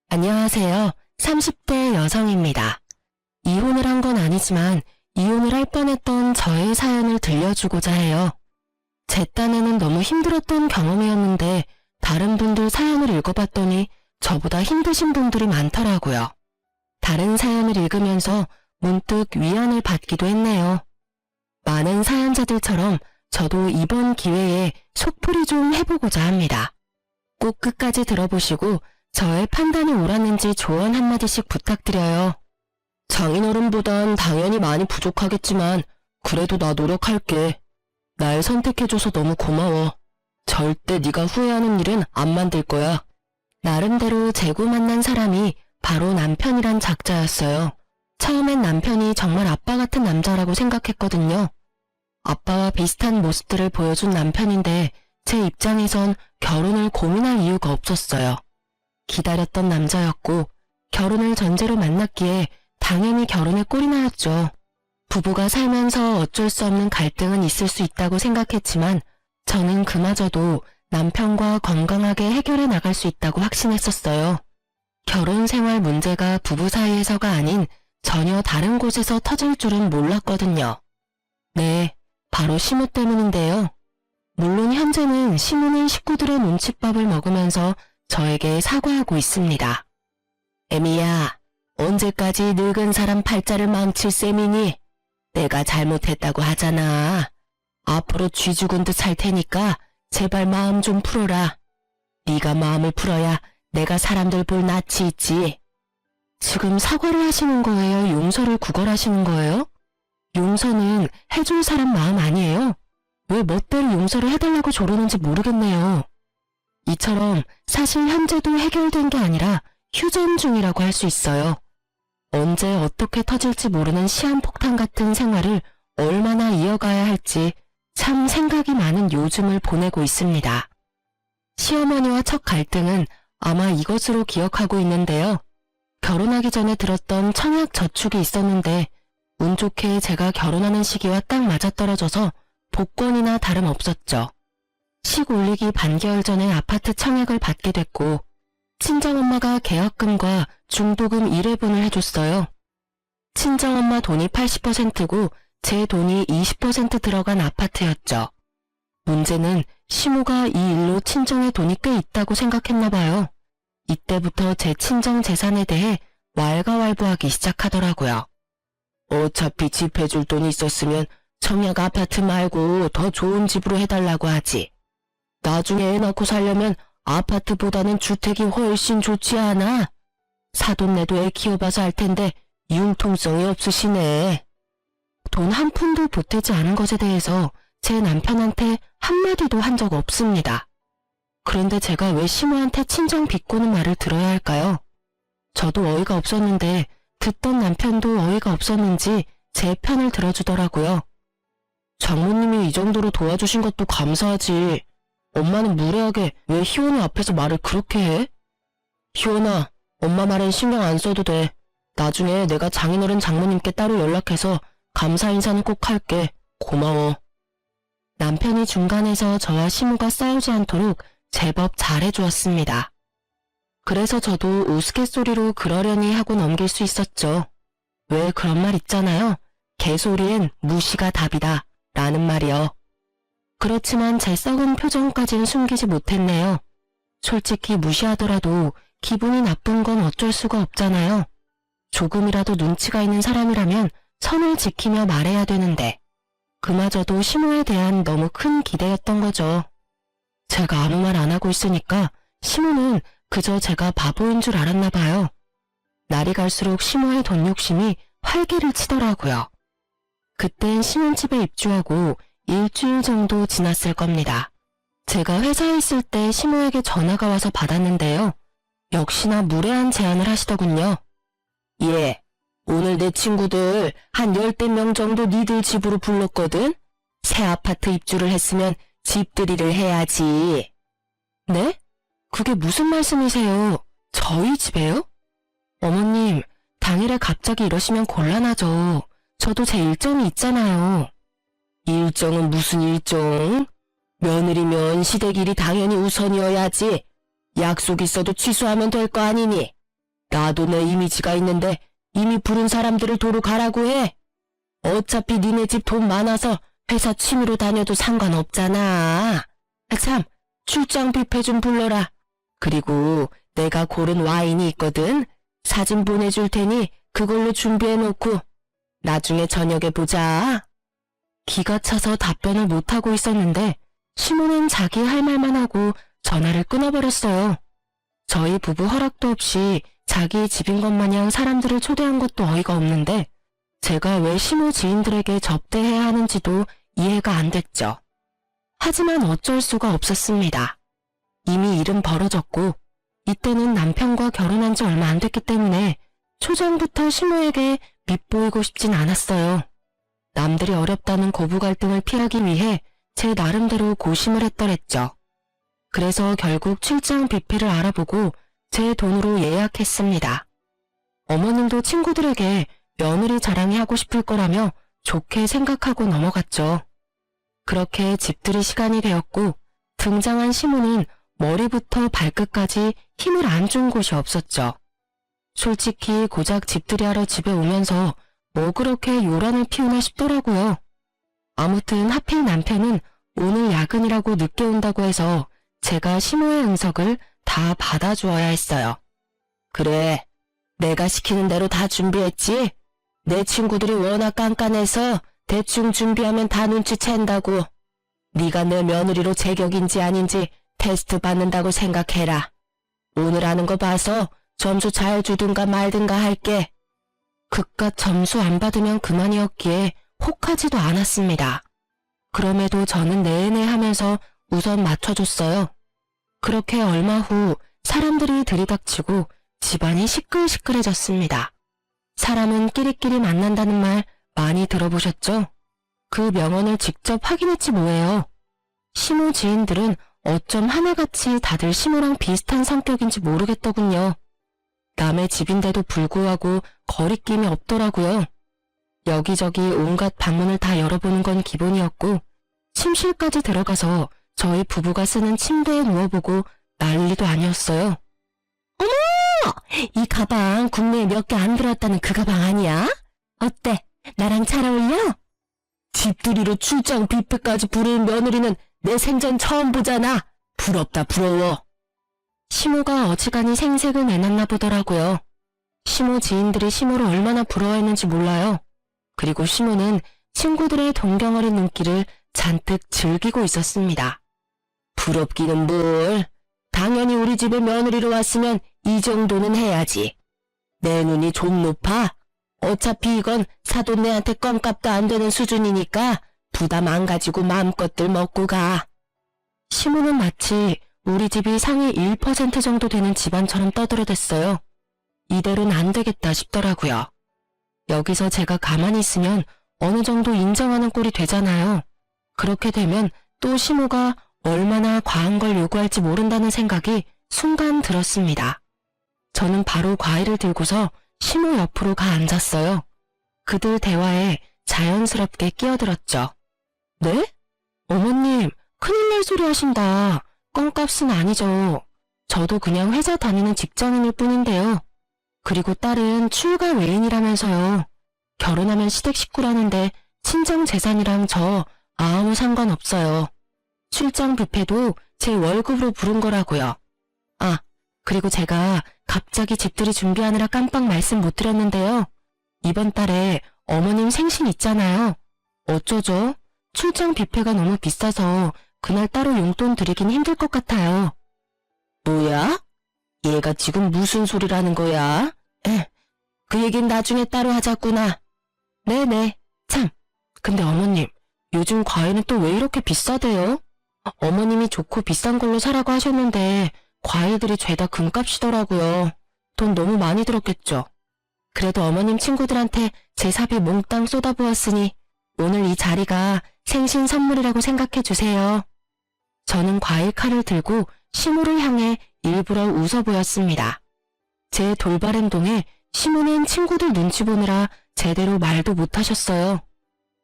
안녕하세요. 30대 여성입니다. 이혼을 한 건 아니지만 이혼을 할 뻔했던 저의 사연을 들려주고자 해요. 제 딴에는 너무 힘들었던 경험이었는데 다른 분들 사연을 읽어봤더니 저보다 힘드신 분들이 많더라고요. 다른 사연을 읽으면서 문득 위안을 받기도 했네요. 많은 사연자들처럼 저도 이번 기회에 속풀이 좀 해보고자 합니다. 꼭 끝까지 들어보시고 저의 판단이 옳았는지 조언 한마디씩 부탁드려요. 장인어른보단 당연히 많이 부족하겠지만 그래도 나 노력할게. 날 선택해줘서 너무 고마워. 절대 네가 후회하는 일은 안 만들 거야. 나름대로 재고 만난 사람이 바로 남편이란 작자였어요. 처음엔 남편이 정말 아빠 같은 남자라고 생각했거든요. 아빠와 비슷한 모습들을 보여준 남편인데 제 입장에선 결혼을 고민할 이유가 없었어요. 기다렸던 남자였고 결혼을 전제로 만났기에 당연히 결혼에 꼴이 나였죠. 부부가 살면서 어쩔 수 없는 갈등은 있을 수 있다고 생각했지만 저는 그마저도 남편과 건강하게 해결해 나갈 수 있다고 확신했었어요. 결혼 생활 문제가 부부 사이에서가 아닌 전혀 다른 곳에서 터질 줄은 몰랐거든요. 네, 바로 시모 때문인데요. 물론 현재는 시모는 식구들의 눈칫밥을 먹으면서 저에게 사과하고 있습니다. 애미야, 언제까지 늙은 사람 팔자를 망칠 셈이니? 내가 잘못했다고 하잖아. 앞으로 쥐 죽은 듯 살 테니까 제발 마음 좀 풀어라. 네가 마음을 풀어야 내가 사람들 볼 낯이 있지. 지금 사과를 하시는 거예요? 용서를 구걸하시는 거예요? 용서는 해줄 사람 마음 아니에요? 왜 멋대로 용서를 해달라고 조르는지 모르겠네요. 이처럼 사실 현재도 해결된 게 아니라 휴전 중이라고 할 수 있어요. 언제 어떻게 터질지 모르는 시한폭탄 같은 생활을 얼마나 이어가야 할지 참 생각이 많은 요즘을 보내고 있습니다. 시어머니와 첫 갈등은 아마 이것으로 기억하고 있는데요. 결혼하기 전에 들었던 청약 저축이 있었는데 운 좋게 제가 결혼하는 시기와 딱 맞아떨어져서 복권이나 다름없었죠. 식 올리기 반개월 전에 아파트 청약을 받게 됐고 친정엄마가 계약금과 중도금 1회분을 해줬어요. 친정엄마 돈이 80%고 제 돈이 20% 들어간 아파트였죠. 문제는 시모가 이 일로 친정의 돈이 꽤 있다고 생각했나 봐요. 이때부터 제 친정 재산에 대해 왈가왈부하기 시작하더라고요. 어차피 집 해줄 돈이 있었으면 청약 아파트 말고 더 좋은 집으로 해달라고 하지. 나중에 애 낳고 살려면 아파트보다는 주택이 훨씬 좋지 않아? 사돈 내도 애 키워봐서 할 텐데 융통성이 없으시네. 돈 한 푼도 보태지 않은 것에 대해서 제 남편한테 한마디도 한 적 없습니다. 그런데 제가 왜 시모한테 친정 비꼬는 말을 들어야 할까요? 저도 어이가 없었는데 듣던 남편도 어이가 없었는지 제 편을 들어주더라고요. 장모님이 이 정도로 도와주신 것도 감사하지. 엄마는 무례하게 왜 희원이 앞에서 말을 그렇게 해? 희원아, 엄마 말엔 신경 안 써도 돼. 나중에 내가 장인어른 장모님께 따로 연락해서 감사 인사는 꼭 할게. 고마워. 남편이 중간에서 저와 시모가 싸우지 않도록 제법 잘해주었습니다. 그래서 저도 우스갯소리로 그러려니 하고 넘길 수 있었죠. 왜 그런 말 있잖아요. 개소리엔 무시가 답이다 라는 말이요. 그렇지만 제 썩은 표정까진 숨기지 못했네요. 솔직히 무시하더라도 기분이 나쁜 건 어쩔 수가 없잖아요. 조금이라도 눈치가 있는 사람이라면 선을 지키며 말해야 되는데 그마저도 시모에 대한 너무 큰 기대였던 거죠. 제가 아무 말 안 하고 있으니까 시모는 그저 제가 바보인 줄 알았나 봐요. 날이 갈수록 시모의 돈 욕심이 활개를 치더라고요. 그땐 신혼집에 입주하고 일주일 정도 지났을 겁니다. 제가 회사에 있을 때 시모에게 전화가 와서 받았는데요. 역시나 무례한 제안을 하시더군요. 예, 오늘 내 친구들 한 10명 정도 니들 집으로 불렀거든? 새 아파트 입주를 했으면 집들이를 해야지. 네? 그게 무슨 말씀이세요? 저희 집에요? 어머님, 당일에 갑자기 이러시면 곤란하죠. 저도 제 일정이 있잖아요. 일정은 무슨 일정? 며느리면 시댁 일이 당연히 우선이어야지. 약속 있어도 취소하면 될 거 아니니? 나도 내 이미지가 있는데 이미 부른 사람들을 도로 가라고 해. 어차피 니네 집 돈 많아서 회사 취미로 다녀도 상관없잖아. 참, 출장 뷔페 좀 불러라. 그리고 내가 고른 와인이 있거든. 사진 보내줄 테니 그걸로 준비해놓고 나중에 저녁에 보자. 기가 차서 답변을 못하고 있었는데 시모는 자기 할 말만 하고 전화를 끊어버렸어요. 저희 부부 허락도 없이 자기 집인 것 마냥 사람들을 초대한 것도 어이가 없는데 제가 왜 시모 지인들에게 접대해야 하는지도 이해가 안 됐죠. 하지만 어쩔 수가 없었습니다. 이미 일은 벌어졌고 이때는 남편과 결혼한 지 얼마 안 됐기 때문에 초전부터 시모에게 밉보이고 싶진 않았어요. 남들이 어렵다는 고부 갈등을 피하기 위해 제 나름대로 고심을 했더랬죠. 그래서 결국 출장 뷔페를 알아보고 제 돈으로 예약했습니다. 어머님도 친구들에게 며느리 자랑이 하고 싶을 거라며 좋게 생각하고 넘어갔죠. 그렇게 집들이 시간이 되었고 등장한 시모는 머리부터 발끝까지 힘을 안 준 곳이 없었죠. 솔직히 고작 집들이 하러 집에 오면서 뭐 그렇게 요란을 피우나 싶더라고요. 아무튼 하필 남편은 오늘 야근이라고 늦게 온다고 해서 제가 시모의 응석을 다 받아주어야 했어요. 그래, 내가 시키는 대로 다 준비했지? 내 친구들이 워낙 깐깐해서 대충 준비하면 다 눈치챈다고. 네가 내 며느리로 제격인지 아닌지 테스트 받는다고 생각해라. 오늘 하는 거 봐서 점수 잘 주든가 말든가 할게. 그깟 점수 안 받으면 그만이었기에 혹하지도 않았습니다. 그럼에도 저는 내내 하면서 우선 맞춰줬어요. 그렇게 얼마 후 사람들이 들이닥치고 집안이 시끌시끌해졌습니다. 사람은 끼리끼리 만난다는 말 많이 들어보셨죠? 그 명언을 직접 확인했지 뭐예요. 시모 지인들은 어쩜 하나같이 다들 시모랑 비슷한 성격인지 모르겠더군요. 남의 집인데도 불구하고 거리낌이 없더라고요. 여기저기 온갖 방문을 다 열어보는 건 기본이었고 침실까지 들어가서 저희 부부가 쓰는 침대에 누워보고 난리도 아니었어요. 어머! 이 가방 국내에 몇 개 안 들어왔다는 그 가방 아니야? 어때? 나랑 잘 어울려? 집들이로 출장 뷔페까지 부르는 며느리는 내 생전 처음 보잖아. 부럽다 부러워. 시모가 어지간히 생색을 내놨나 보더라고요. 시모 지인들이 시모를 얼마나 부러워했는지 몰라요. 그리고 시모는 친구들의 동경 어린 눈길을 잔뜩 즐기고 있었습니다. 부럽기는 뭘. 당연히 우리 집에 며느리로 왔으면 이 정도는 해야지. 내 눈이 좀 높아. 어차피 이건 사돈네한테 껌값도 안 되는 수준이니까 부담 안 가지고 마음껏들 먹고 가. 시모는 마치 우리 집이 상위 1% 정도 되는 집안처럼 떠들어댔어요. 이대로는 안 되겠다 싶더라고요. 여기서 제가 가만히 있으면 어느 정도 인정하는 꼴이 되잖아요. 그렇게 되면 또 시모가 얼마나 과한 걸 요구할지 모른다는 생각이 순간 들었습니다. 저는 바로 과일을 들고서 시모 옆으로 가 앉았어요. 그들 대화에 자연스럽게 끼어들었죠. 네? 어머님, 큰일 날 소리 하신다. 껌값은 아니죠. 저도 그냥 회사 다니는 직장인일 뿐인데요. 그리고 딸은 출가 외인이라면서요. 결혼하면 시댁 식구라는데 친정 재산이랑 저 아무 상관없어요. 출장 뷔페도 제 월급으로 부른 거라고요. 아, 그리고 제가 갑자기 집들이 준비하느라 깜빡 말씀 못 드렸는데요. 이번 달에 어머님 생신 있잖아요. 어쩌죠? 출장 뷔페가 너무 비싸서 그날 따로 용돈 드리긴 힘들 것 같아요. 뭐야? 얘가 지금 무슨 소리라는 거야? 그 얘긴 나중에 따로 하자꾸나. 네네. 참, 근데 어머님, 요즘 과일은 또 왜 이렇게 비싸대요? 어머님이 좋고 비싼 걸로 사라고 하셨는데 과일들이 죄다 금값이더라고요. 돈 너무 많이 들었겠죠. 그래도 어머님 친구들한테 제 사비 몽땅 쏟아부었으니 오늘 이 자리가 생신 선물이라고 생각해 주세요. 저는 과일 칼을 들고 시모를 향해 일부러 웃어 보였습니다. 제 돌발 행동에 시모는 친구들 눈치 보느라 제대로 말도 못하셨어요.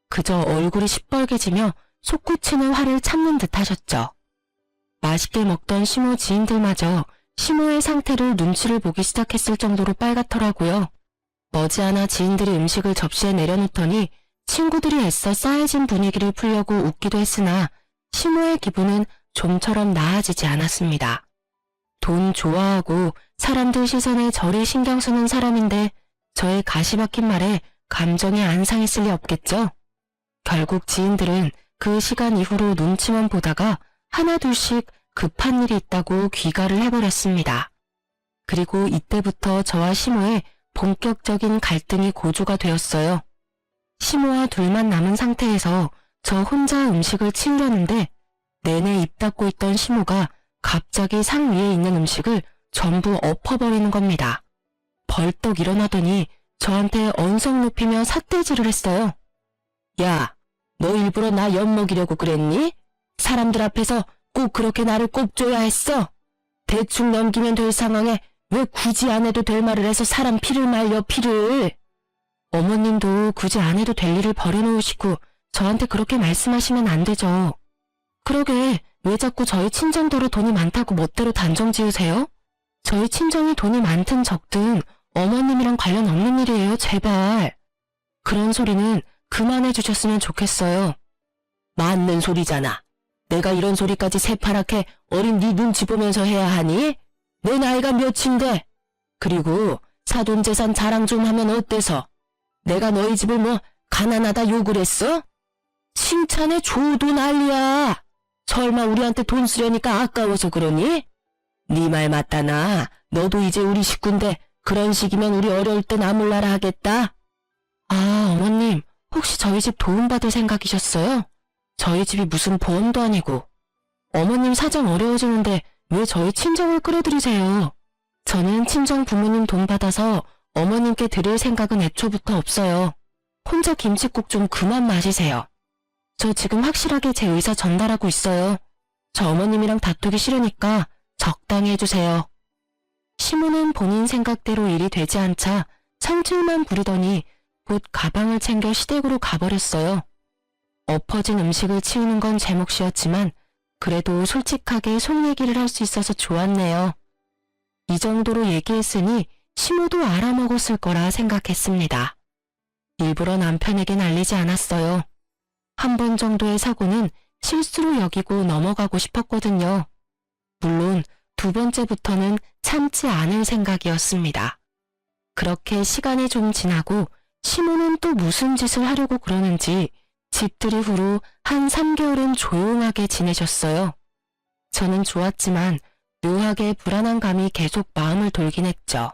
그저 얼굴이 시뻘개지며 솟구치는 화를 참는 듯 하셨죠. 맛있게 먹던 시모 지인들마저 시모의 상태를 눈치를 보기 시작했을 정도로 빨갛더라고요. 머지않아 지인들이 음식을 접시에 내려놓더니 친구들이 애써 싸해진 분위기를 풀려고 웃기도 했으나 시모의 기분은 좀처럼 나아지지 않았습니다. 돈 좋아하고 사람들 시선에 저리 신경 쓰는 사람인데 저의 가시박힌 말에 감정이 안 상했을 리 없겠죠? 결국 지인들은 그 시간 이후로 눈치만 보다가 하나둘씩 급한 일이 있다고 귀가를 해버렸습니다. 그리고 이때부터 저와 시모의 본격적인 갈등이 고조가 되었어요. 시모와 둘만 남은 상태에서 저 혼자 음식을 치우려는데 내내 입 닫고 있던 시모가 갑자기 상 위에 있는 음식을 전부 엎어버리는 겁니다. 벌떡 일어나더니 저한테 언성 높이며 삿대질을 했어요. 야, 너 일부러 나 엿먹이려고 그랬니? 사람들 앞에서 꼭 그렇게 나를 꼽줘야 했어? 대충 넘기면 될 상황에 왜 굳이 안 해도 될 말을 해서 사람 피를 말려, 피를. 어머님도 굳이 안 해도 될 일을 버려놓으시고 저한테 그렇게 말씀하시면 안 되죠. 그러게 왜 자꾸 저희 친정더러 돈이 많다고 멋대로 단정 지으세요? 저희 친정이 돈이 많든 적든 어머님이랑 관련 없는 일이에요, 제발. 그런 소리는 그만해 주셨으면 좋겠어요. 맞는 소리잖아. 내가 이런 소리까지 새파랗게 어린 네 눈치 보면서 해야 하니? 내 나이가 몇인데? 그리고 사돈재산 자랑 좀 하면 어때서? 내가 너희 집을 뭐 가난하다 욕을 했어? 칭찬해 줘도 난리야. 설마 우리한테 돈 쓰려니까 아까워서 그러니? 네 말 맞다나. 너도 이제 우리 식구인데 그런 식이면 우리 어려울 때 나몰라라 하겠다. 아, 어머님, 혹시 저희 집 도움받을 생각이셨어요? 저희 집이 무슨 보험도 아니고. 어머님 사정 어려워지는데 왜 저희 친정을 끌어들이세요? 저는 친정 부모님 돈 받아서 어머님께 드릴 생각은 애초부터 없어요. 혼자 김칫국 좀 그만 마시세요. 저 지금 확실하게 제 의사 전달하고 있어요. 저 어머님이랑 다투기 싫으니까 적당히 해주세요. 시모는 본인 생각대로 일이 되지 않자 성질만 부리더니 곧 가방을 챙겨 시댁으로 가버렸어요. 엎어진 음식을 치우는 건 제 몫이었지만 그래도 솔직하게 속 얘기를 할 수 있어서 좋았네요. 이 정도로 얘기했으니 시모도 알아먹었을 거라 생각했습니다. 일부러 남편에겐 알리지 않았어요. 한 번 정도의 사고는 실수로 여기고 넘어가고 싶었거든요. 물론 두 번째부터는 참지 않을 생각이었습니다. 그렇게 시간이 좀 지나고 시모는 또 무슨 짓을 하려고 그러는지 집들이 후로 한 3개월은 조용하게 지내셨어요. 저는 좋았지만 묘하게 불안한 감이 계속 마음을 돌긴 했죠.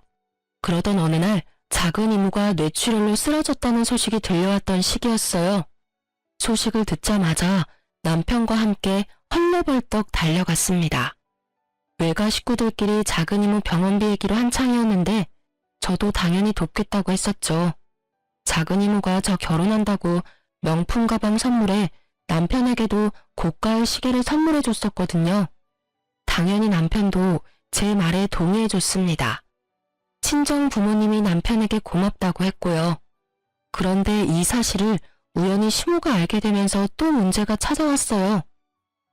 그러던 어느 날 작은 이모가 뇌출혈로 쓰러졌다는 소식이 들려왔던 시기였어요. 소식을 듣자마자 남편과 함께 헐레벌떡 달려갔습니다. 외가 식구들끼리 작은 이모 병원비 얘기로 한창이었는데 저도 당연히 돕겠다고 했었죠. 작은 이모가 저 결혼한다고 명품 가방 선물에 남편에게도 고가의 시계를 선물해 줬었거든요. 당연히 남편도 제 말에 동의해 줬습니다. 친정 부모님이 남편에게 고맙다고 했고요. 그런데 이 사실을 우연히 시모가 알게 되면서 또 문제가 찾아왔어요.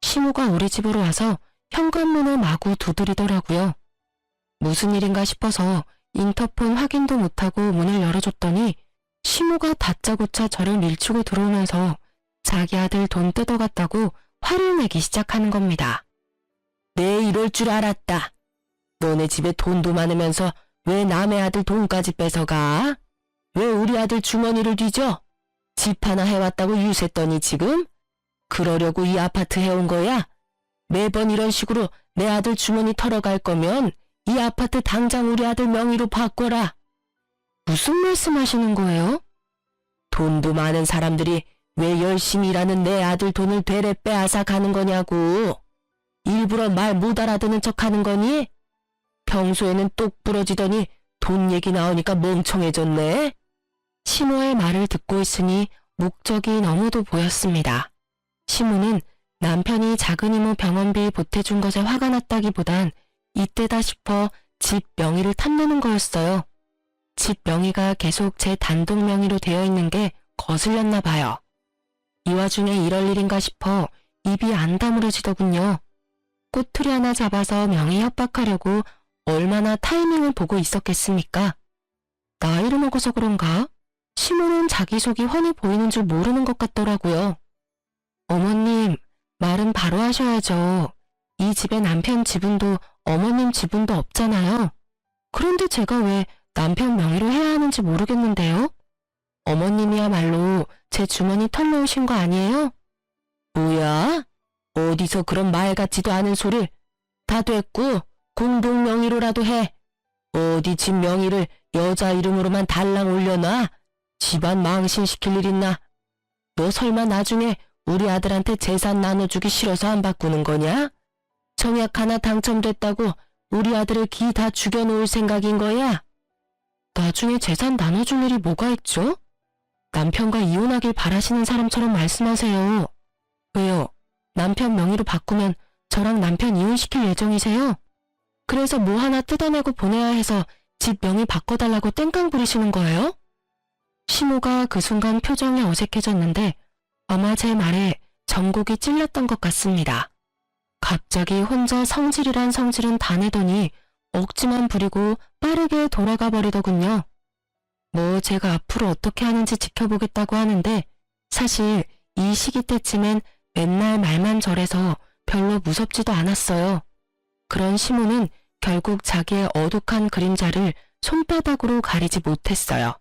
시모가 우리 집으로 와서 현관문을 마구 두드리더라고요. 무슨 일인가 싶어서 인터폰 확인도 못하고 문을 열어줬더니 시모가 다짜고짜 저를 밀치고 들어오면서 자기 아들 돈 뜯어갔다고 화를 내기 시작하는 겁니다. 내 이럴 줄 알았다. 너네 집에 돈도 많으면서 왜 남의 아들 돈까지 뺏어가? 왜 우리 아들 주머니를 뒤져? 집 하나 해왔다고 유세했더니 지금? 그러려고 이 아파트 해온 거야? 매번 이런 식으로 내 아들 주머니 털어갈 거면 이 아파트 당장 우리 아들 명의로 바꿔라. 무슨 말씀하시는 거예요? 돈도 많은 사람들이 왜 열심히 일하는 내 아들 돈을 되레 빼앗아 가는 거냐고. 일부러 말 못 알아듣는 척 하는 거니? 평소에는 똑 부러지더니 돈 얘기 나오니까 멍청해졌네. 시모의 말을 듣고 있으니 목적이 너무도 보였습니다. 시모는 남편이 작은 이모 병원비 보태준 것에 화가 났다기보단 이때다 싶어 집 명의를 탐내는 거였어요. 집 명의가 계속 제 단독 명의로 되어 있는 게 거슬렸나 봐요. 이 와중에 이럴 일인가 싶어 입이 안 다물어지더군요. 꼬투리 하나 잡아서 명의 협박하려고 얼마나 타이밍을 보고 있었겠습니까? 나이를 먹어서 그런가? 시모는 자기 속이 훤히 보이는 줄 모르는 것 같더라고요. 어머님, 말은 바로 하셔야죠. 이 집에 남편 지분도 어머님 지분도 없잖아요. 그런데 제가 왜 남편 명의로 해야 하는지 모르겠는데요? 어머님이야말로 제 주머니 털러 오신 거 아니에요? 뭐야? 어디서 그런 말 같지도 않은 소리를. 다 됐고 공동 명의로라도 해. 어디 집 명의를 여자 이름으로만 달랑 올려놔? 집안 망신시킬 일 있나? 너 설마 나중에 우리 아들한테 재산 나눠주기 싫어서 안 바꾸는 거냐? 청약 하나 당첨됐다고 우리 아들을 기 다 죽여놓을 생각인 거야? 나중에 재산 나눠줄 일이 뭐가 있죠? 남편과 이혼하길 바라시는 사람처럼 말씀하세요. 왜요? 남편 명의로 바꾸면 저랑 남편 이혼시킬 예정이세요? 그래서 뭐 하나 뜯어내고 보내야 해서 집 명의 바꿔달라고 땡깡 부리시는 거예요? 시모가 그 순간 표정이 어색해졌는데 아마 제 말에 전곡이 찔렸던 것 같습니다. 갑자기 혼자 성질이란 성질은 다 내더니 억지만 부리고 빠르게 돌아가 버리더군요. 뭐 제가 앞으로 어떻게 하는지 지켜보겠다고 하는데 사실 이 시기 때쯤엔 맨날 말만 저래서 별로 무섭지도 않았어요. 그런 시모는 결국 자기의 어둑한 그림자를 손바닥으로 가리지 못했어요.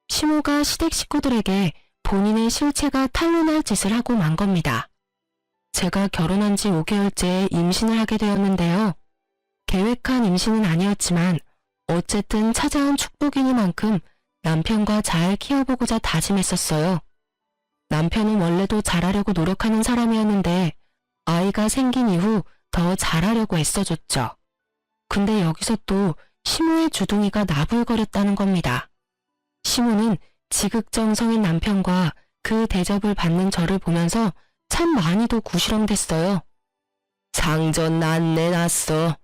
시모가 시댁 식구들에게 본인의 실체가 탄로날 짓을 하고 만 겁니다. 제가 결혼한 지 5개월째 임신을 하게 되었는데요. 계획한 임신은 아니었지만 어쨌든 찾아온 축복이니만큼 남편과 잘 키워보고자 다짐했었어요. 남편은 원래도 잘하려고 노력하는 사람이었는데 아이가 생긴 이후 더 잘하려고 애써줬죠. 근데 여기서 또 시모의 주둥이가 나불거렸다는 겁니다. 시모는 지극정성인 남편과 그 대접을 받는 저를 보면서 참 많이도 구시렁댔어요. 장전 난내 났어.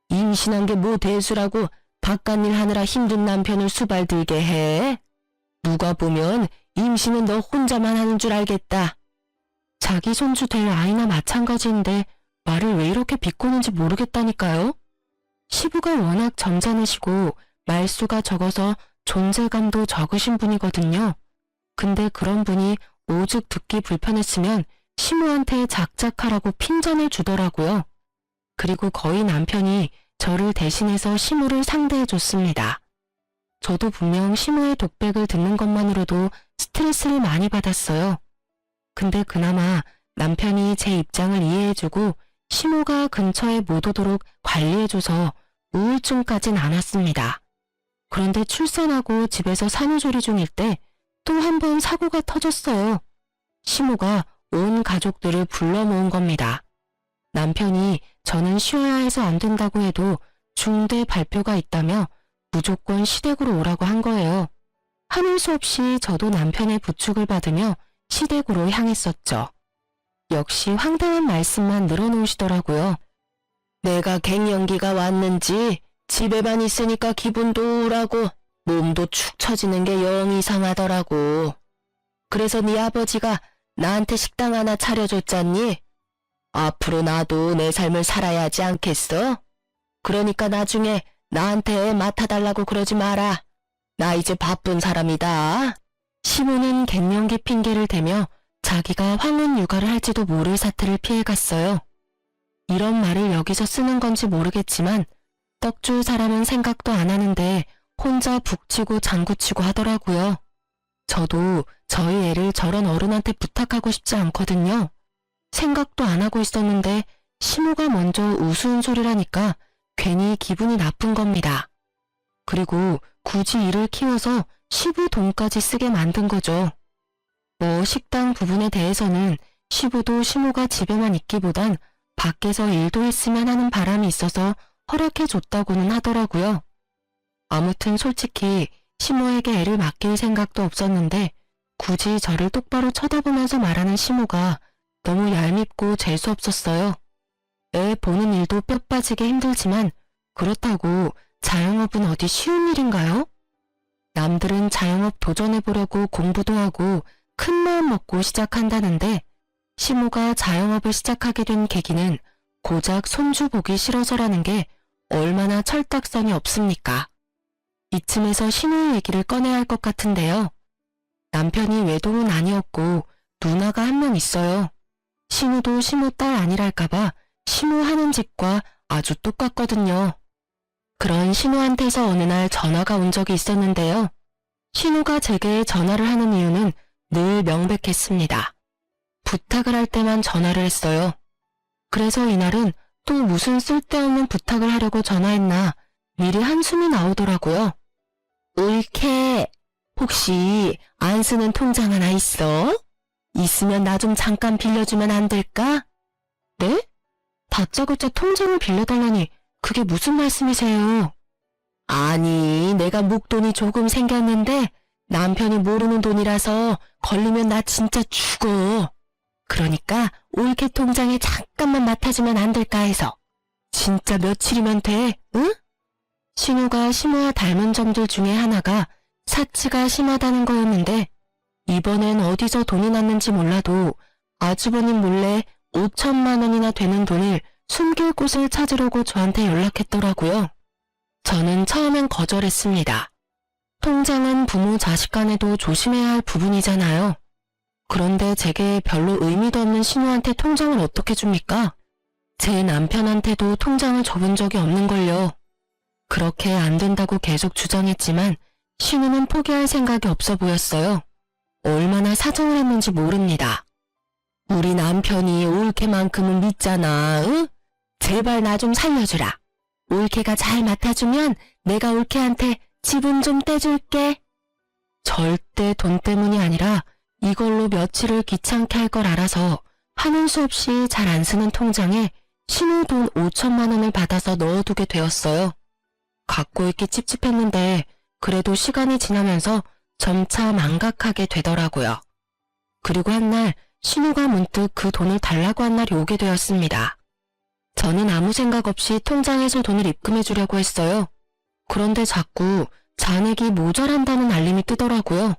임신한 게 뭐 대수라고 바깥일 하느라 힘든 남편을 수발들게 해. 누가 보면 임신은 너 혼자만 하는 줄 알겠다. 자기 손주 될 아이나 마찬가지인데 말을 왜 이렇게 비꼬는지 모르겠다니까요. 시부가 워낙 점잖으시고 말수가 적어서 존재감도 적으신 분이거든요. 근데 그런 분이 오죽 듣기 불편했으면 시모한테 작작하라고 핀잔을 주더라고요. 그리고 거의 남편이 저를 대신해서 시모를 상대해줬습니다. 저도 분명 시모의 독백을 듣는 것만으로도 스트레스를 많이 받았어요. 근데 그나마 남편이 제 입장을 이해해주고 시모가 근처에 못 오도록 관리해줘서 우울증까진 않았습니다. 그런데 출산하고 집에서 산후조리 중일 때 또 한 번 사고가 터졌어요. 시모가 온 가족들을 불러 모은 겁니다. 남편이 저는 쉬어야 해서 안 된다고 해도 중대 발표가 있다며 무조건 시댁으로 오라고 한 거예요. 하는 수 없이 저도 남편의 부축을 받으며 시댁으로 향했었죠. 역시 황당한 말씀만 늘어놓으시더라고요. 내가 갱년기가 왔는지 집에만 있으니까 기분도 우울하고 몸도 축 처지는 게 영 이상하더라고. 그래서 네 아버지가 나한테 식당 하나 차려줬잖니? 앞으로 나도 내 삶을 살아야 하지 않겠어? 그러니까 나중에 나한테 맡아달라고 그러지 마라. 나 이제 바쁜 사람이다. 시모는 갱년기 핑계를 대며 자기가 황혼 육아를 할지도 모를 사태를 피해갔어요. 이런 말을 여기서 쓰는 건지 모르겠지만 떡줄 사람은 생각도 안 하는데 혼자 북치고 장구치고 하더라고요. 저도 저희 애를 저런 어른한테 부탁하고 싶지 않거든요. 생각도 안 하고 있었는데 시모가 먼저 우스운 소리라니까 괜히 기분이 나쁜 겁니다. 그리고 굳이 이를 키워서 시부 돈까지 쓰게 만든 거죠. 뭐 식당 부분에 대해서는 시부도 시모가 집에만 있기보단 밖에서 일도 했으면 하는 바람이 있어서 허락해줬다고는 하더라고요. 아무튼 솔직히 시모에게 애를 맡길 생각도 없었는데 굳이 저를 똑바로 쳐다보면서 말하는 시모가 너무 얄밉고 재수없었어요. 애 보는 일도 뼈 빠지게 힘들지만 그렇다고 자영업은 어디 쉬운 일인가요? 남들은 자영업 도전해보려고 공부도 하고 큰 마음 먹고 시작한다는데 시모가 자영업을 시작하게 된 계기는 고작 손주 보기 싫어서라는 게 얼마나 철딱선이 없습니까? 이쯤에서 신우의 얘기를 꺼내야 할 것 같은데요. 남편이 외동은 아니었고 누나가 한 명 있어요. 신우도 시무 딸 아니랄까봐 시무 하는 짓과 아주 똑같거든요. 그런 신우한테서 어느 날 전화가 온 적이 있었는데요. 신우가 제게 전화를 하는 이유는 늘 명백했습니다. 부탁을 할 때만 전화를 했어요. 그래서 이날은 또 무슨 쓸데없는 부탁을 하려고 전화했나 미리 한숨이 나오더라고요. 울케, 혹시 안 쓰는 통장 하나 있어? 있으면 나 좀 잠깐 빌려주면 안 될까? 네? 다짜고짜 통장을 빌려달라니 그게 무슨 말씀이세요? 아니, 내가 목돈이 조금 생겼는데 남편이 모르는 돈이라서 걸리면 나 진짜 죽어. 그러니까 올케 통장에 잠깐만 맡아주면 안 될까 해서. 진짜 며칠이면 돼, 응? 신우가 시무와 닮은 점들 중에 하나가 사치가 심하다는 거였는데 이번엔 어디서 돈이 났는지 몰라도 아주버님 몰래 5천만 원이나 되는 돈을 숨길 곳을 찾으려고 저한테 연락했더라고요. 저는 처음엔 거절했습니다. 통장은 부모 자식 간에도 조심해야 할 부분이잖아요. 그런데 제게 별로 의미도 없는 신우한테 통장을 어떻게 줍니까? 제 남편한테도 통장을 줘본 적이 없는걸요. 그렇게 안 된다고 계속 주장했지만 신우는 포기할 생각이 없어 보였어요. 얼마나 사정을 했는지 모릅니다. 우리 남편이 올케만큼은 믿잖아, 응? 제발 나 좀 살려주라. 올케가 잘 맡아주면 내가 올케한테 지분 좀 떼줄게. 절대 돈 때문이 아니라 이걸로 며칠을 귀찮게 할 걸 알아서 하는 수 없이 잘 안 쓰는 통장에 신우 돈 5천만 원을 받아서 넣어두게 되었어요. 갖고 있기 찝찝했는데 그래도 시간이 지나면서 점차 망각하게 되더라고요. 그리고 한날 신우가 문득 그 돈을 달라고 한 날이 오게 되었습니다. 저는 아무 생각 없이 통장에서 돈을 입금해 주려고 했어요. 그런데 자꾸 잔액이 모자란다는 알림이 뜨더라고요.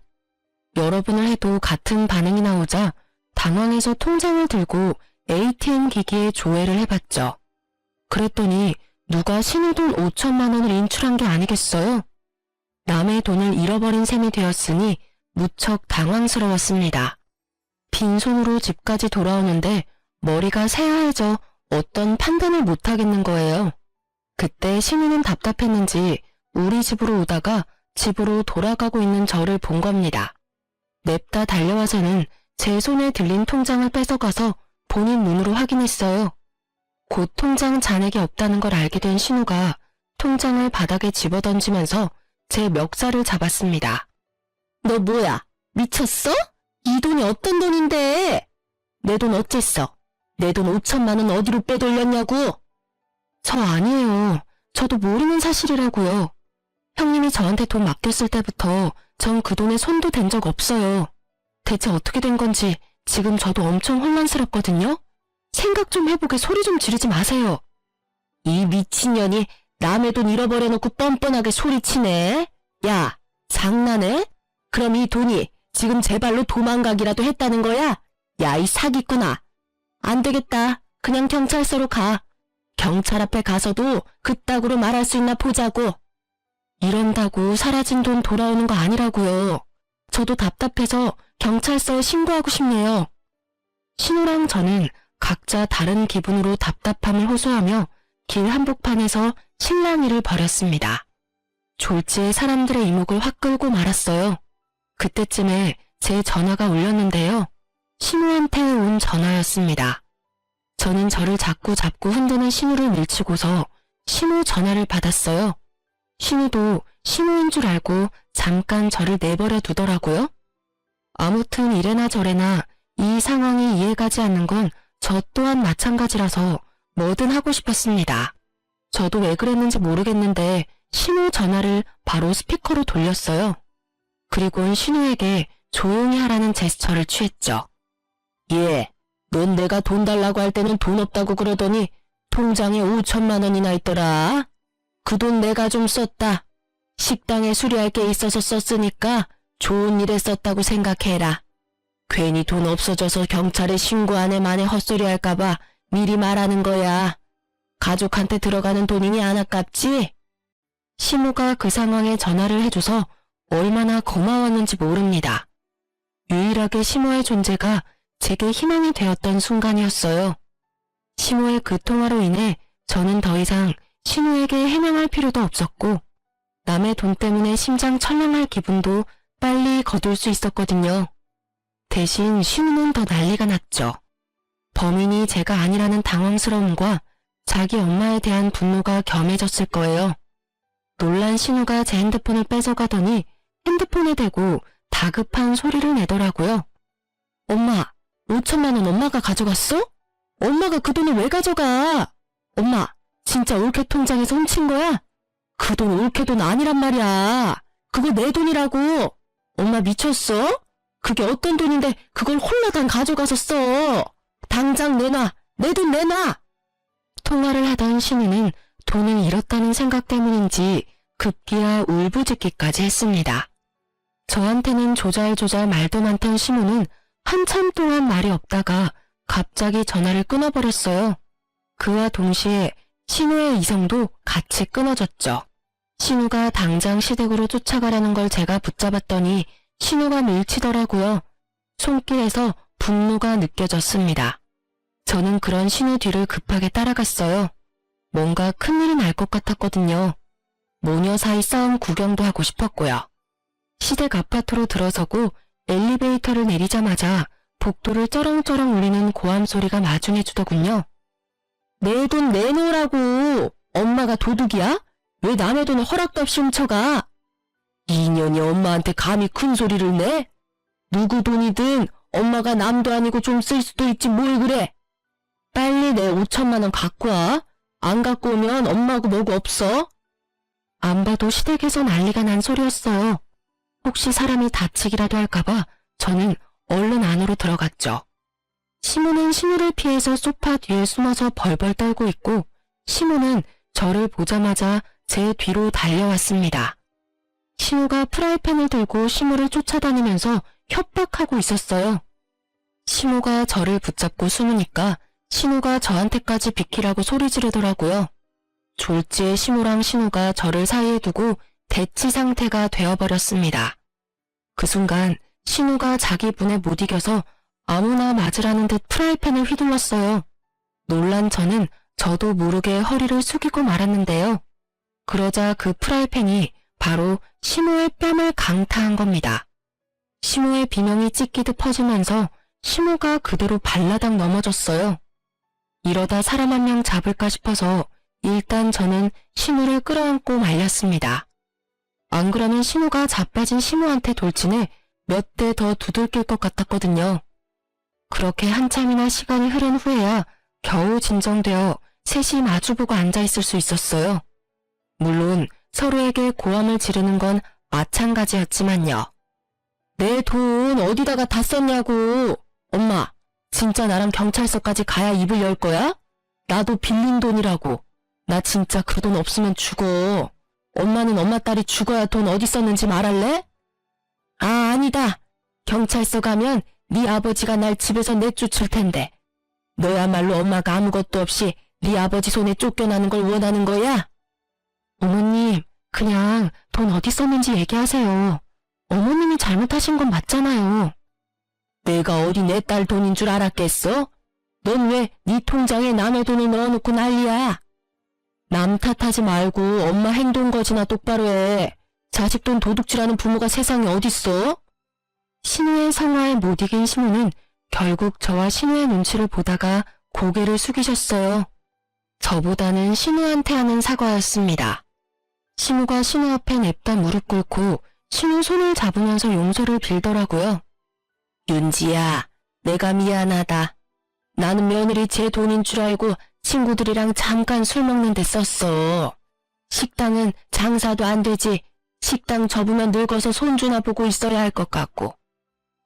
여러 번을 해도 같은 반응이 나오자 당황해서 통장을 들고 ATM 기기에 조회를 해봤죠. 그랬더니 누가 신우 돈 5천만 원을 인출한 게 아니겠어요? 남의 돈을 잃어버린 셈이 되었으니 무척 당황스러웠습니다. 빈손으로 집까지 돌아오는데 머리가 새하얘져 어떤 판단을 못하겠는 거예요. 그때 신우는 답답했는지 우리 집으로 오다가 집으로 돌아가고 있는 저를 본 겁니다. 냅다 달려와서는 제 손에 들린 통장을 뺏어가서 본인 눈으로 확인했어요. 곧 통장 잔액이 없다는 걸 알게 된 신우가 통장을 바닥에 집어던지면서 제 멱살을 잡았습니다. 너 뭐야? 미쳤어? 이 돈이 어떤 돈인데? 내 돈 어쨌어? 내 돈 5천만 원 어디로 빼돌렸냐고? 저 아니에요. 저도 모르는 사실이라고요. 형님이 저한테 돈 맡겼을 때부터 전 그 돈에 손도 댄 적 없어요. 대체 어떻게 된 건지 지금 저도 엄청 혼란스럽거든요. 생각 좀 해보게 소리 좀 지르지 마세요. 이 미친년이 남의 돈 잃어버려놓고 뻔뻔하게 소리치네. 야, 장난해? 그럼 이 돈이 지금 제 발로 도망가기라도 했다는 거야? 야, 이 사기꾼아. 안 되겠다. 그냥 경찰서로 가. 경찰 앞에 가서도 그따구로 말할 수 있나 보자고. 이런다고 사라진 돈 돌아오는 거 아니라고요. 저도 답답해서 경찰서에 신고하고 싶네요. 신우랑 저는 각자 다른 기분으로 답답함을 호소하며 길 한복판에서 실랑이를 벌였습니다. 졸지에 사람들의 이목을 확 끌고 말았어요. 그때쯤에 제 전화가 울렸는데요. 신우한테 온 전화였습니다. 저는 저를 자꾸 잡고 흔드는 신우를 밀치고서 신우 전화를 받았어요. 신우도 신우인 줄 알고 잠깐 저를 내버려 두더라고요. 아무튼 이래나 저래나 이 상황이 이해가지 않는 건 저 또한 마찬가지라서 뭐든 하고 싶었습니다. 저도 왜 그랬는지 모르겠는데 신우 전화를 바로 스피커로 돌렸어요. 그리고는 신우에게 조용히 하라는 제스처를 취했죠. 예, 넌 내가 돈 달라고 할 때는 돈 없다고 그러더니 통장에 5천만 원이나 있더라. 그 돈 내가 좀 썼다. 식당에 수리할 게 있어서 썼으니까 좋은 일에 썼다고 생각해라. 괜히 돈 없어져서 경찰에 신고 안 해 만에 헛소리 할까봐 미리 말하는 거야. 가족한테 들어가는 돈이니 안 아깝지? 시모가 그 상황에 전화를 해줘서 얼마나 고마웠는지 모릅니다. 유일하게 시모의 존재가 제게 희망이 되었던 순간이었어요. 시모의 그 통화로 인해 저는 더 이상 신우에게 해명할 필요도 없었고 남의 돈 때문에 심장 철렁할 기분도 빨리 거둘 수 있었거든요. 대신 신우는 더 난리가 났죠. 범인이 제가 아니라는 당황스러움과 자기 엄마에 대한 분노가 겸해졌을 거예요. 놀란 신우가 제 핸드폰을 뺏어가더니 핸드폰에 대고 다급한 소리를 내더라고요. 엄마, 5천만 원 엄마가 가져갔어? 엄마가 그 돈을 왜 가져가? 엄마, 진짜 올케 통장에서 훔친 거야? 그 돈 올케 돈 아니란 말이야. 그거 내 돈이라고. 엄마 미쳤어? 그게 어떤 돈인데 그걸 홀라당 가져가서 써. 당장 내놔. 내 돈 내놔. 통화를 하던 신우는 돈을 잃었다는 생각 때문인지 급기야 울부짖기까지 했습니다. 저한테는 조잘조잘 말도 많던 신우는 한참 동안 말이 없다가 갑자기 전화를 끊어버렸어요. 그와 동시에 신우의 이성도 같이 끊어졌죠. 신우가 당장 시댁으로 쫓아가라는 걸 제가 붙잡았더니 신우가 밀치더라고요. 손길에서 분노가 느껴졌습니다. 저는 그런 신우 뒤를 급하게 따라갔어요. 뭔가 큰일이 날 것 같았거든요. 모녀 사이 싸움 구경도 하고 싶었고요. 시댁 아파트로 들어서고 엘리베이터를 내리자마자 복도를 쩌렁쩌렁 울리는 고함 소리가 마중해주더군요. 내 돈 내놓으라고. 엄마가 도둑이야? 왜 남의 돈을 허락도 없이 훔쳐가? 이년이 엄마한테 감히 큰 소리를 내? 누구 돈이든 엄마가 남도 아니고 좀 쓸 수도 있지 뭘 그래. 빨리 내 5천만 원 갖고 와. 안 갖고 오면 엄마고 뭐고 없어. 안 봐도 시댁에서 난리가 난 소리였어요. 혹시 사람이 다치기라도 할까봐 저는 얼른 안으로 들어갔죠. 시모는 신우를 피해서 소파 뒤에 숨어서 벌벌 떨고 있고 시모는 저를 보자마자 제 뒤로 달려왔습니다. 신우가 프라이팬을 들고 시모를 쫓아다니면서 협박하고 있었어요. 시모가 저를 붙잡고 숨으니까 신우가 저한테까지 비키라고 소리 지르더라고요. 졸지에 시모랑 신우가 저를 사이에 두고 대치 상태가 되어버렸습니다. 그 순간 신우가 자기 분에 못 이겨서 아무나 맞으라는 듯 프라이팬을 휘둘렀어요. 놀란 저는 저도 모르게 허리를 숙이고 말았는데요. 그러자 그 프라이팬이 바로 시모의 뺨을 강타한 겁니다. 시모의 비명이 찢기듯 퍼지면서 시모가 그대로 발라당 넘어졌어요. 이러다 사람 한 명 잡을까 싶어서 일단 저는 시모를 끌어안고 말렸습니다. 안 그러면 신우가 자빠진 시모한테 돌진해 몇 대 더 두들길 것 같았거든요. 그렇게 한참이나 시간이 흐른 후에야 겨우 진정되어 셋이 마주보고 앉아있을 수 있었어요. 물론 서로에게 고함을 지르는 건 마찬가지였지만요. 내 돈 어디다가 다 썼냐고. 엄마, 진짜 나랑 경찰서까지 가야 입을 열 거야? 나도 빌린 돈이라고. 나 진짜 그 돈 없으면 죽어. 엄마는 엄마 딸이 죽어야 돈 어디 썼는지 말할래? 아, 아니다. 경찰서 가면 네 아버지가 날 집에서 내쫓을 텐데. 너야말로 엄마가 아무것도 없이 네 아버지 손에 쫓겨나는 걸 원하는 거야? 어머님, 그냥 돈 어디 썼는지 얘기하세요. 어머님이 잘못하신 건 맞잖아요. 내가 어디 내 딸 돈인 줄 알았겠어? 넌 왜 네 통장에 남의 돈을 넣어놓고 난리야? 남 탓하지 말고 엄마 행동 거지나 똑바로 해. 자식 돈 도둑질하는 부모가 세상에 어딨어? 신우의 성화에 못 이긴 신우는 결국 저와 신우의 눈치를 보다가 고개를 숙이셨어요. 저보다는 신우한테 하는 사과였습니다. 신우가 신우 앞에 냅다 무릎 꿇고 신우 손을 잡으면서 용서를 빌더라고요. 윤지야, 내가 미안하다. 나는 며느리 제 돈인 줄 알고 친구들이랑 잠깐 술 먹는 데 썼어. 식당은 장사도 안 되지. 식당 접으면 늙어서 손주나 보고 있어야 할 것 같고.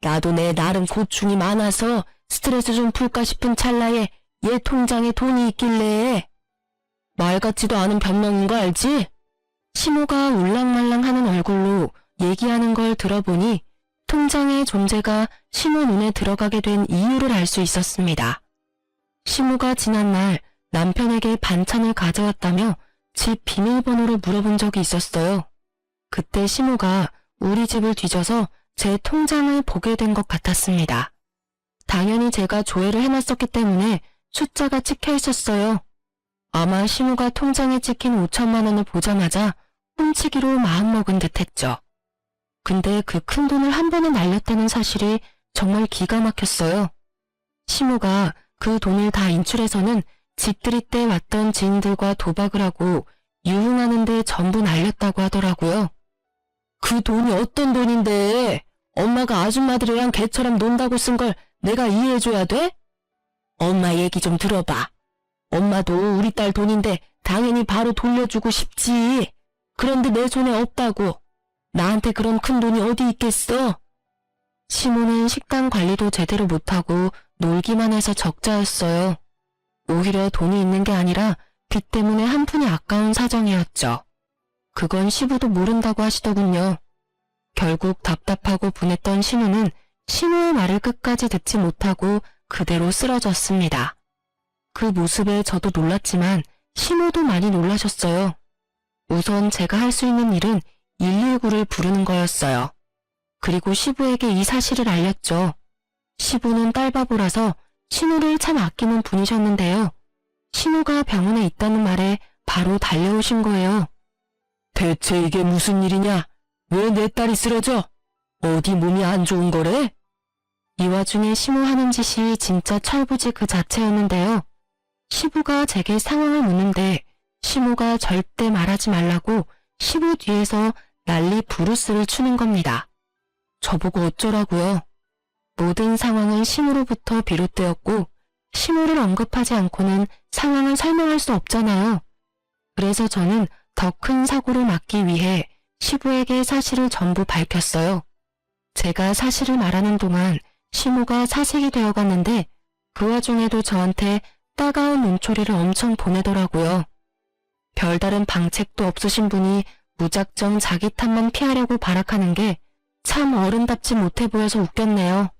나도 내 나름 고충이 많아서 스트레스 좀 풀까 싶은 찰나에 얘 통장에 돈이 있길래. 말 같지도 않은 변명인 거 알지? 시모가 울랑말랑하는 얼굴로 얘기하는 걸 들어보니 통장의 존재가 시모 눈에 들어가게 된 이유를 알 수 있었습니다. 시무가 지난날 남편에게 반찬을 가져왔다며 집 비밀번호를 물어본 적이 있었어요. 그때 시무가 우리 집을 뒤져서 제 통장을 보게 된 것 같았습니다. 당연히 제가 조회를 해놨었기 때문에 숫자가 찍혀 있었어요. 아마 시무가 통장에 찍힌 5천만 원을 보자마자 훔치기로 마음먹은 듯 했죠. 근데 그 큰 돈을 한 번에 날렸다는 사실이 정말 기가 막혔어요. 시무가 그 돈을 다 인출해서는 집들이 때 왔던 지인들과 도박을 하고 유흥하는 데 전부 날렸다고 하더라고요. 그 돈이 어떤 돈인데 엄마가 아줌마들이랑 개처럼 논다고 쓴 걸 내가 이해해줘야 돼? 엄마 얘기 좀 들어봐. 엄마도 우리 딸 돈인데 당연히 바로 돌려주고 싶지. 그런데 내 손에 없다고. 나한테 그런 큰 돈이 어디 있겠어? 시모는 식당 관리도 제대로 못하고 놀기만 해서 적자였어요. 오히려 돈이 있는 게 아니라 빚 때문에 한 푼이 아까운 사정이었죠. 그건 시부도 모른다고 하시더군요. 결국 답답하고 분했던 시누는 시누의 말을 끝까지 듣지 못하고 그대로 쓰러졌습니다. 그 모습에 저도 놀랐지만 시누도 많이 놀라셨어요. 우선 제가 할 수 있는 일은 119를 부르는 거였어요. 그리고 시부에게 이 사실을 알렸죠. 시부는 딸바보라서 시누를 참 아끼는 분이셨는데요. 시누가 병원에 있다는 말에 바로 달려오신 거예요. 대체 이게 무슨 일이냐? 왜 내 딸이 쓰러져? 어디 몸이 안 좋은 거래? 이 와중에 시부 하는 짓이 진짜 철부지 그 자체였는데요. 시부가 제게 상황을 묻는데 시부가 절대 말하지 말라고 시부 뒤에서 난리 부르스를 추는 겁니다. 저보고 어쩌라고요? 모든 상황은 시무로부터 비롯되었고 시무를 언급하지 않고는 상황을 설명할 수 없잖아요. 그래서 저는 더 큰 사고를 막기 위해 시부에게 사실을 전부 밝혔어요. 제가 사실을 말하는 동안 시무가 사색이 되어갔는데 그 와중에도 저한테 따가운 눈초리를 엄청 보내더라고요. 별다른 방책도 없으신 분이 무작정 자기 탓만 피하려고 발악하는 게 참 어른답지 못해 보여서 웃겼네요.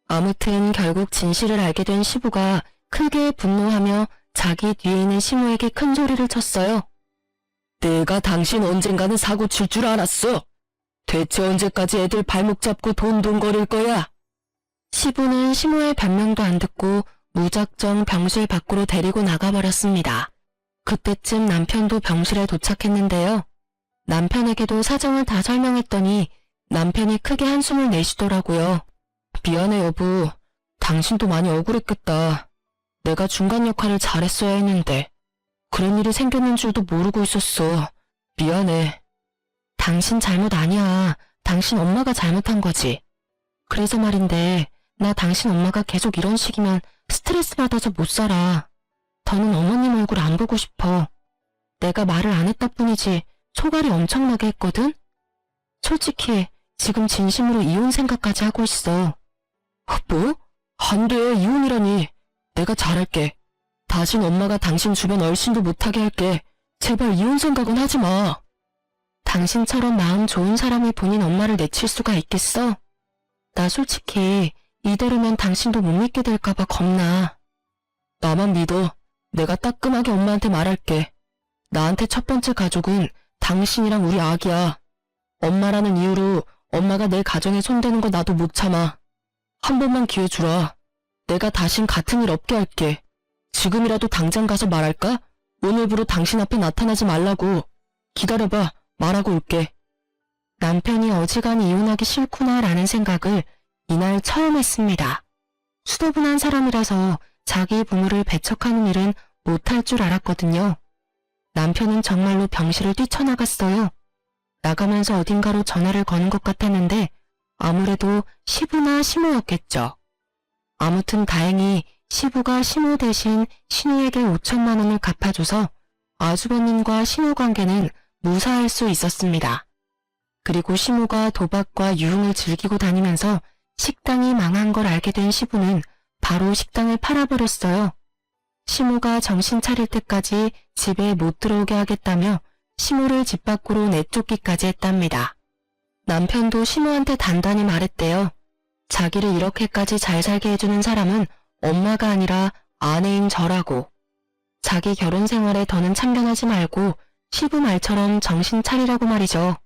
아무튼 결국 진실을 알게 된 시부가 크게 분노하며 자기 뒤에 있는 시무에게 큰 소리를 쳤어요. 내가 당신 언젠가는 사고 칠 줄 알았어. 대체 언제까지 애들 발목 잡고 돈돈거릴 거야? 시부는 시무의 변명도 안 듣고 무작정 병실 밖으로 데리고 나가버렸습니다. 그때쯤 남편도 병실에 도착했는데요. 남편에게도 사정을 다 설명했더니 남편이 크게 한숨을 내쉬더라고요. 미안해 여보. 당신도 많이 억울했겠다. 내가 중간 역할을 잘했어야 했는데 그런 일이 생겼는 줄도 모르고 있었어. 미안해. 당신 잘못 아니야. 당신 엄마가 잘못한 거지. 그래서 말인데 나 당신 엄마가 계속 이런 식이면 스트레스 받아서 못 살아. 더는 어머님 얼굴 안 보고 싶어. 내가 말을 안 했다 뿐이지 소갈이 엄청나게 했거든? 솔직히 지금 진심으로 이혼 생각까지 하고 있어. 뭐? 안 돼. 이혼이라니. 내가 잘할게. 다신 엄마가 당신 주변 얼씬도 못하게 할게. 제발 이혼 생각은 하지 마. 당신처럼 마음 좋은 사람이 본인 엄마를 내칠 수가 있겠어? 나 솔직히 이대로면 당신도 못 믿게 될까봐 겁나. 나만 믿어. 내가 따끔하게 엄마한테 말할게. 나한테 첫 번째 가족은 당신이랑 우리 아기야. 엄마라는 이유로 엄마가 내 가정에 손대는 거 나도 못 참아. 한 번만 기회 주라. 내가 다신 같은 일 없게 할게. 지금이라도 당장 가서 말할까? 오늘부로 당신 앞에 나타나지 말라고. 기다려봐. 말하고 올게. 남편이 어지간히 이혼하기 싫구나 라는 생각을 이날 처음 했습니다. 수도분한 사람이라서 자기 부모를 배척하는 일은 못할 줄 알았거든요. 남편은 정말로 병실을 뛰쳐나갔어요. 나가면서 어딘가로 전화를 거는 것 같았는데 아무래도 시부나 시모였겠죠. 아무튼 다행히 시부가 시모 대신 신우에게 5천만 원을 갚아줘서 아주버님과 시모 관계는 무사할 수 있었습니다. 그리고 시모가 도박과 유흥을 즐기고 다니면서 식당이 망한 걸 알게 된 시부는 바로 식당을 팔아버렸어요. 시모가 정신 차릴 때까지 집에 못 들어오게 하겠다며 시모를 집 밖으로 내쫓기까지 했답니다. 남편도 시모한테 단단히 말했대요. 자기를 이렇게까지 잘 살게 해주는 사람은 엄마가 아니라 아내인 저라고. 자기 결혼 생활에 더는 참견하지 말고 시부 말처럼 정신 차리라고 말이죠.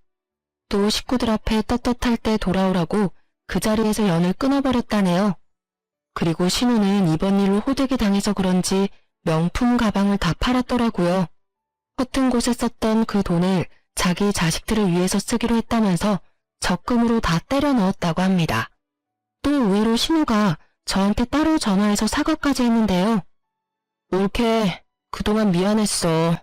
또 식구들 앞에 떳떳할 때 돌아오라고 그 자리에서 연을 끊어버렸다네요. 그리고 신우는 이번 일로 호되게 당해서 그런지 명품 가방을 다 팔았더라고요. 허튼 곳에 썼던 그 돈을 자기 자식들을 위해서 쓰기로 했다면서 적금으로 다 때려 넣었다고 합니다. 또 의외로 신우가 저한테 따로 전화해서 사과까지 했는데요. 올케, 그동안 미안했어.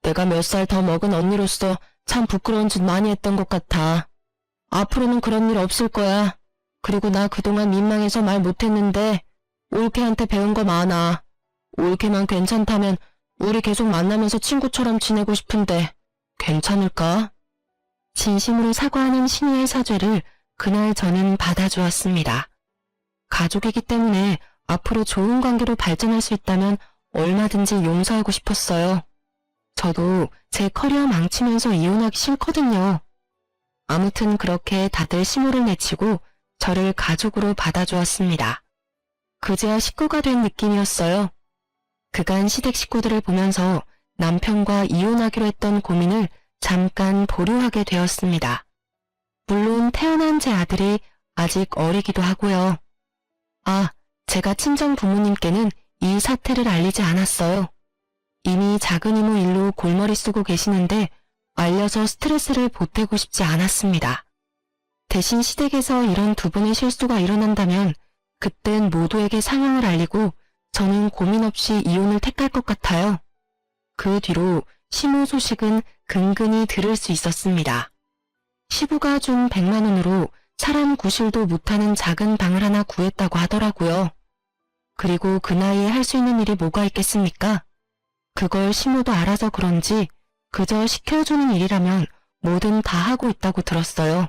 내가 몇 살 더 먹은 언니로서 참 부끄러운 짓 많이 했던 것 같아. 앞으로는 그런 일 없을 거야. 그리고 나 그동안 민망해서 말 못했는데 올케한테 배운 거 많아. 올케만 괜찮다면 우리 계속 만나면서 친구처럼 지내고 싶은데 괜찮을까? 진심으로 사과하는 신우의 사죄를 그날 저는 받아주었습니다. 가족이기 때문에 앞으로 좋은 관계로 발전할 수 있다면 얼마든지 용서하고 싶었어요. 저도 제 커리어 망치면서 이혼하기 싫거든요. 아무튼 그렇게 다들 심호를 내치고 저를 가족으로 받아주었습니다. 그제야 식구가 된 느낌이었어요. 그간 시댁 식구들을 보면서 남편과 이혼하기로 했던 고민을 잠깐 보류하게 되었습니다. 물론 태어난 제 아들이 아직 어리기도 하고요. 아, 제가 친정 부모님께는 이 사태를 알리지 않았어요. 이미 작은 이모 일로 골머리 쓰고 계시는데 알려서 스트레스를 보태고 싶지 않았습니다. 대신 시댁에서 이런 두 번의 실수가 일어난다면 그땐 모두에게 상황을 알리고 저는 고민 없이 이혼을 택할 것 같아요. 그 뒤로 시모 소식은 근근히 들을 수 있었습니다. 시부가 준 100만 원으로 사람 구실도 못하는 작은 방을 하나 구했다고 하더라고요. 그리고 그 나이에 할 수 있는 일이 뭐가 있겠습니까? 그걸 시모도 알아서 그런지 그저 시켜주는 일이라면 뭐든 다 하고 있다고 들었어요.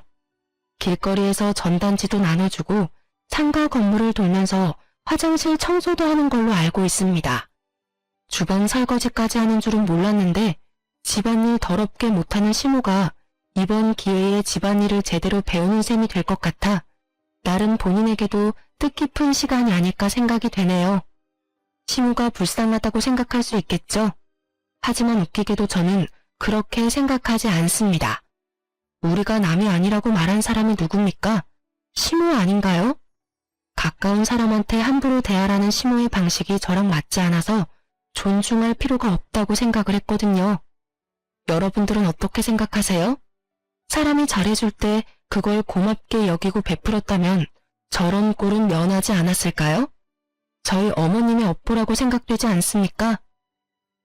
길거리에서 전단지도 나눠주고 상가 건물을 돌면서 화장실 청소도 하는 걸로 알고 있습니다. 주방 설거지까지 하는 줄은 몰랐는데 집안일 더럽게 못하는 시모가 이번 기회에 집안일을 제대로 배우는 셈이 될 것 같아 나름 본인에게도 뜻깊은 시간이 아닐까 생각이 되네요. 시모가 불쌍하다고 생각할 수 있겠죠? 하지만 웃기게도 저는 그렇게 생각하지 않습니다. 우리가 남이 아니라고 말한 사람이 누굽니까? 시모 아닌가요? 가까운 사람한테 함부로 대하라는 시모의 방식이 저랑 맞지 않아서 존중할 필요가 없다고 생각을 했거든요. 여러분들은 어떻게 생각하세요? 사람이 잘해줄 때 그걸 고맙게 여기고 베풀었다면 저런 꼴은 면하지 않았을까요? 저희 어머님의 업보라고 생각되지 않습니까?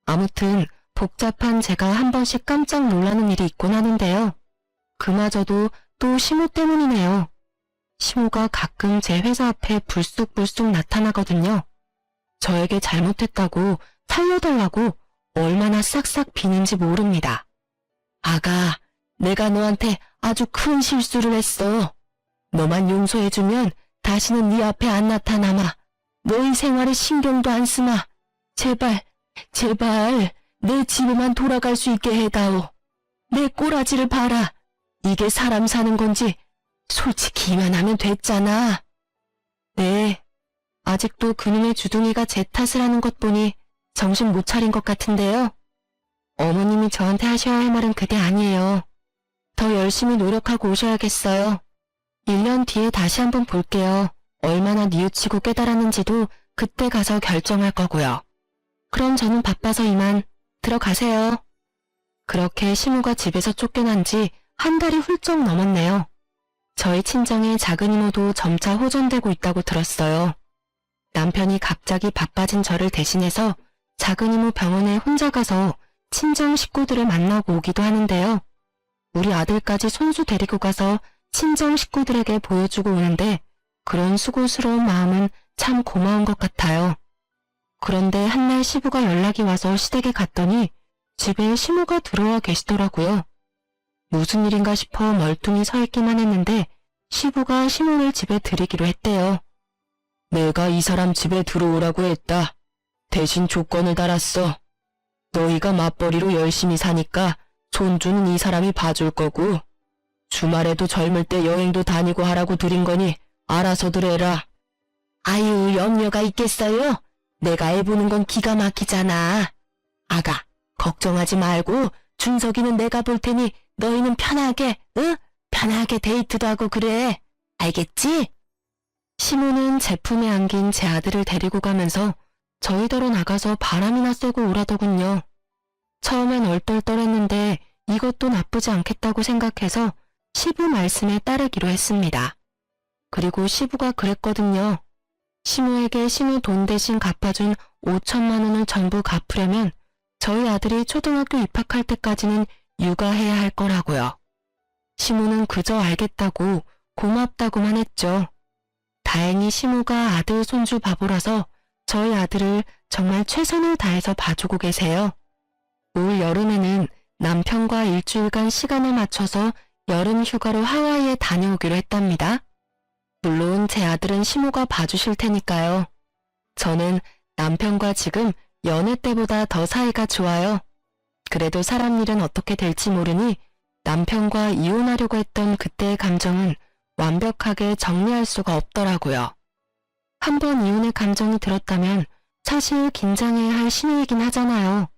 아무튼 복잡한 제가 한 번씩 깜짝 놀라는 일이 있곤 하는데요. 그마저도 또 시모 때문이네요. 시모가 가끔 제 회사 앞에 불쑥불쑥 나타나거든요. 저에게 잘못했다고 살려달라고 얼마나 싹싹 비는지 모릅니다. 아가, 내가 너한테 아주 큰 실수를 했어. 너만 용서해주면 다시는 네 앞에 안 나타나마. 너희 생활에 신경도 안 쓰마. 제발, 제발 내 집에만 돌아갈 수 있게 해다오. 내 꼬라지를 봐라. 이게 사람 사는 건지 솔직히 이만하면 됐잖아. 네, 아직도 그놈의 주둥이가 제 탓을 하는 것 보니 정신 못 차린 것 같은데요. 어머님이 저한테 하셔야 할 말은 그게 아니에요. 더 열심히 노력하고 오셔야겠어요. 1년 뒤에 다시 한번 볼게요. 얼마나 뉘우치고 깨달았는지도 그때 가서 결정할 거고요. 그럼 저는 바빠서 이만 들어가세요. 그렇게 시모가 집에서 쫓겨난 지 한 달이 훌쩍 넘었네요. 저희 친정의 작은 이모도 점차 호전되고 있다고 들었어요. 남편이 갑자기 바빠진 저를 대신해서 작은 이모 병원에 혼자 가서 친정 식구들을 만나고 오기도 하는데요. 우리 아들까지 손수 데리고 가서 친정 식구들에게 보여주고 오는데 그런 수고스러운 마음은 참 고마운 것 같아요. 그런데 한날 시부가 연락이 와서 시댁에 갔더니 집에 시모가 들어와 계시더라고요. 무슨 일인가 싶어 멀뚱히 서 있기만 했는데 시부가 시모를 집에 들이기로 했대요. 내가 이 사람 집에 들어오라고 했다. 대신 조건을 달았어. 너희가 맞벌이로 열심히 사니까 손주는 이 사람이 봐줄 거고 주말에도 젊을 때 여행도 다니고 하라고 드린 거니 알아서들 해라. 아유, 염려가 있겠어요? 내가 애 보는 건 기가 막히잖아. 아가, 걱정하지 말고 준석이는 내가 볼 테니 너희는 편하게, 응? 편하게 데이트도 하고 그래. 알겠지? 시모는 제품에 안긴 제 아들을 데리고 가면서 저희더러 나가서 바람이나 쐬고 오라더군요. 처음엔 얼떨떨했는데 이것도 나쁘지 않겠다고 생각해서 시부 말씀에 따르기로 했습니다. 그리고 시부가 그랬거든요. 시모에게 시모 돈 대신 갚아준 5천만 원을 전부 갚으려면 저희 아들이 초등학교 입학할 때까지는 육아해야 할 거라고요. 시모는 그저 알겠다고 고맙다고만 했죠. 다행히 시모가 아들 손주 바보라서 저희 아들을 정말 최선을 다해서 봐주고 계세요. 올 여름에는 남편과 일주일간 시간을 맞춰서 여름 휴가로 하와이에 다녀오기로 했답니다. 물론 제 아들은 시모가 봐주실 테니까요. 저는 남편과 지금 연애 때보다 더 사이가 좋아요. 그래도 사람 일은 어떻게 될지 모르니 남편과 이혼하려고 했던 그때의 감정은 완벽하게 정리할 수가 없더라고요. 한번 이혼의 감정이 들었다면 사실 긴장해야 할 신호이긴 하잖아요.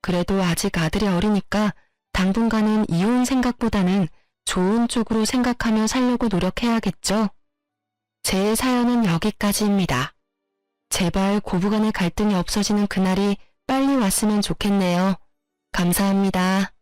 그래도 아직 아들이 어리니까 당분간은 이혼 생각보다는 좋은 쪽으로 생각하며 살려고 노력해야겠죠. 제 사연은 여기까지입니다. 제발 고부간의 갈등이 없어지는 그날이 빨리 왔으면 좋겠네요. 감사합니다.